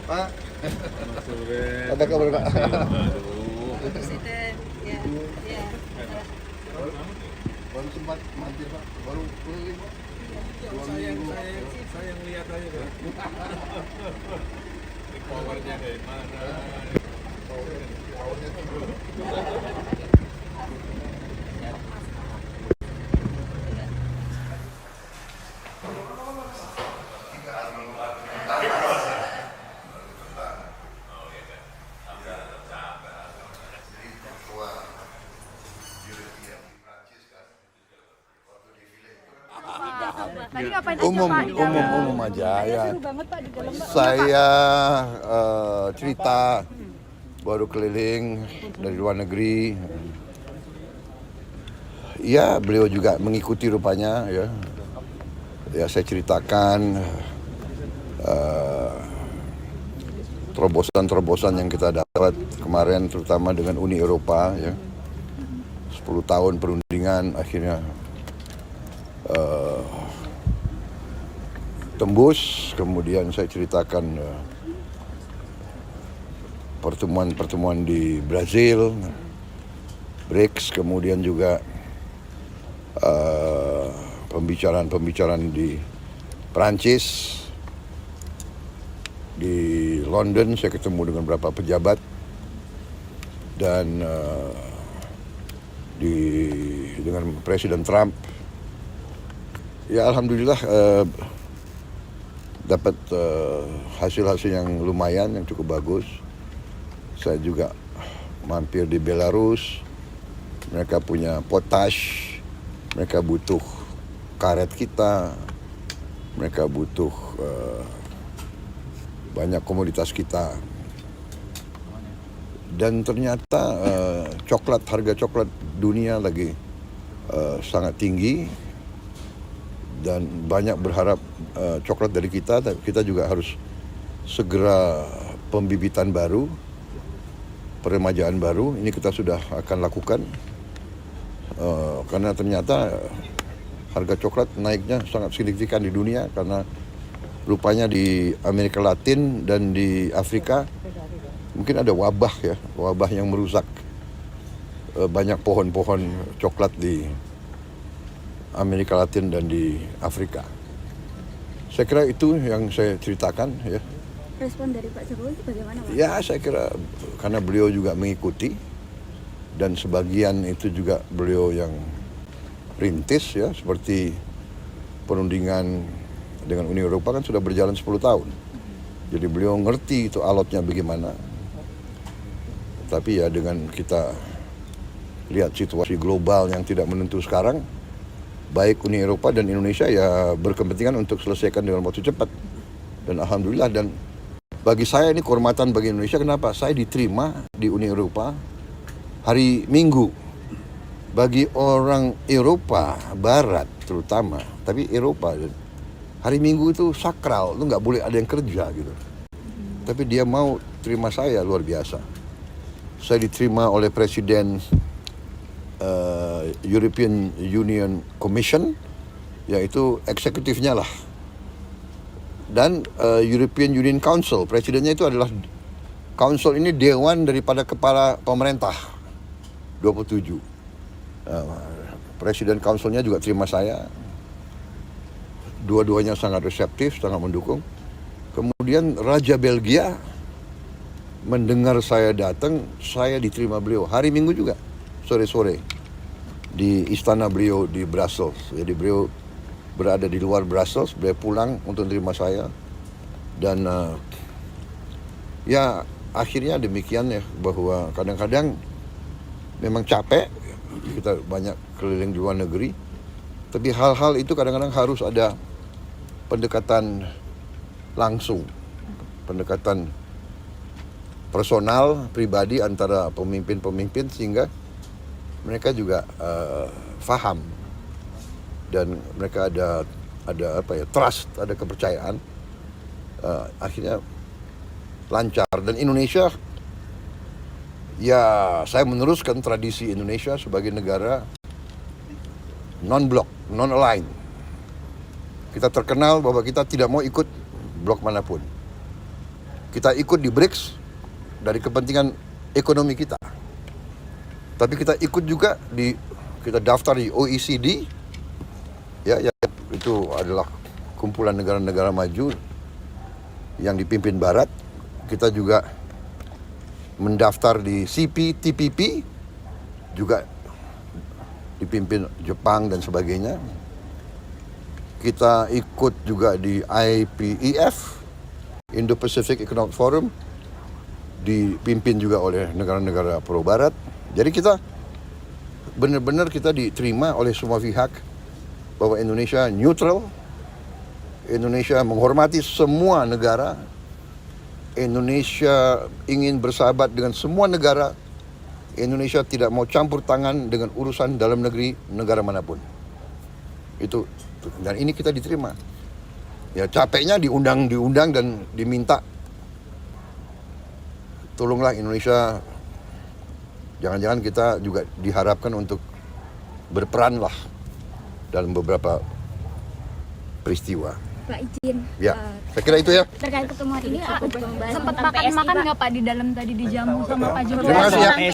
Pak. Selamat sore. Apa kabar, Pak? Aduh. Presiden, ya, ya. Baru sempat mampir, Pak. Baru keliling, Pak. Saya yang lihat aja kan. Ini powernya dari mana? Powernya tinggi. Tadi ngapain aja Umum, Pak di dalam? umum aja ya. Seru banget Pak di dalam Pak. Saya cerita baru keliling dari luar negeri. Ya, beliau juga mengikuti rupanya ya. Ya, saya ceritakan terobosan-terobosan yang kita dapat kemarin, terutama dengan Uni Eropa ya. 10 tahun perundingan akhirnya tembus. Kemudian saya ceritakan pertemuan-pertemuan di Brazil, BRICS, kemudian juga pembicaraan-pembicaraan di Perancis, di London saya ketemu dengan beberapa pejabat, dan dengan Presiden Trump. Ya, alhamdulillah dapat hasil-hasil yang lumayan, yang cukup bagus. Saya juga mampir di Belarus. Mereka punya potash, mereka butuh karet kita, mereka butuh banyak komoditas kita. Dan ternyata harga coklat dunia lagi sangat tinggi, dan banyak berharap coklat dari kita. Tapi kita juga harus segera pembibitan baru, peremajaan baru. Ini kita sudah akan lakukan karena ternyata harga coklat naiknya sangat signifikan di dunia, karena rupanya di Amerika Latin dan di Afrika mungkin ada wabah yang merusak banyak pohon-pohon coklat di Amerika Latin dan di Afrika. Saya kira itu yang saya ceritakan ya. Respon dari Pak Jokowi itu bagaimana Pak? Ya, saya kira karena beliau juga mengikuti, dan sebagian itu juga beliau yang rintis ya, seperti perundingan dengan Uni Eropa kan sudah berjalan 10 tahun. Jadi beliau ngerti itu alotnya bagaimana. Tapi ya dengan kita lihat situasi global yang tidak menentu sekarang, baik Uni Eropa dan Indonesia ya berkepentingan untuk selesaikan dengan waktu cepat. Dan alhamdulillah, dan bagi saya ini kehormatan bagi Indonesia. Kenapa? Saya diterima di Uni Eropa hari Minggu. Bagi orang Eropa Barat terutama, tapi Eropa, hari Minggu itu sakral, itu nggak boleh ada yang kerja gitu. Tapi dia mau terima saya, luar biasa. Saya diterima oleh Presiden European Union Commission, yaitu eksekutifnya lah. Dan European Union Council, presidennya itu adalah council ini dewan daripada kepala pemerintah 27. Presiden councilnya juga terima saya. Dua-duanya sangat reseptif, sangat mendukung. Kemudian Raja Belgia mendengar saya datang, saya diterima beliau hari Minggu juga, sore-sore di istana beliau di Brussels. Jadi beliau berada di luar Brussels, beliau pulang untuk menerima saya. Dan ya akhirnya demikian ya, bahwa kadang-kadang memang capek, kita banyak keliling di luar negeri, tapi hal-hal itu kadang-kadang harus ada pendekatan langsung, pendekatan personal, pribadi antara pemimpin-pemimpin, sehingga mereka juga faham, dan mereka ada trust, ada kepercayaan. Akhirnya lancar. Dan Indonesia, ya saya meneruskan tradisi Indonesia sebagai negara non-blok, non-align. Kita terkenal bahwa kita tidak mau ikut blok manapun. Kita ikut di BRICS dari kepentingan ekonomi kita. Tapi kita ikut juga kita daftar di OECD, ya itu adalah kumpulan negara-negara maju yang dipimpin Barat. Kita juga mendaftar di CPTPP, juga dipimpin Jepang dan sebagainya. Kita ikut juga di IPEF, Indo-Pacific Economic Forum, dipimpin juga oleh negara-negara pro Barat. Jadi kita benar-benar kita diterima oleh semua pihak bahwa Indonesia neutral, Indonesia menghormati semua negara, Indonesia ingin bersahabat dengan semua negara, Indonesia tidak mau campur tangan dengan urusan dalam negeri negara manapun. Itu, dan ini kita diterima. Ya capeknya diundang dan diminta, tolonglah Indonesia, jangan-jangan kita juga diharapkan untuk berperan lah dalam beberapa peristiwa. Pak izin. Ya, saya kira itu ya. Terkait pertemuan ini cukup membahas Sempat tentang makan PSI, Pak. nggak Pak di dalam tadi dijamu sama Pak Jokowi? Terima kasih ya.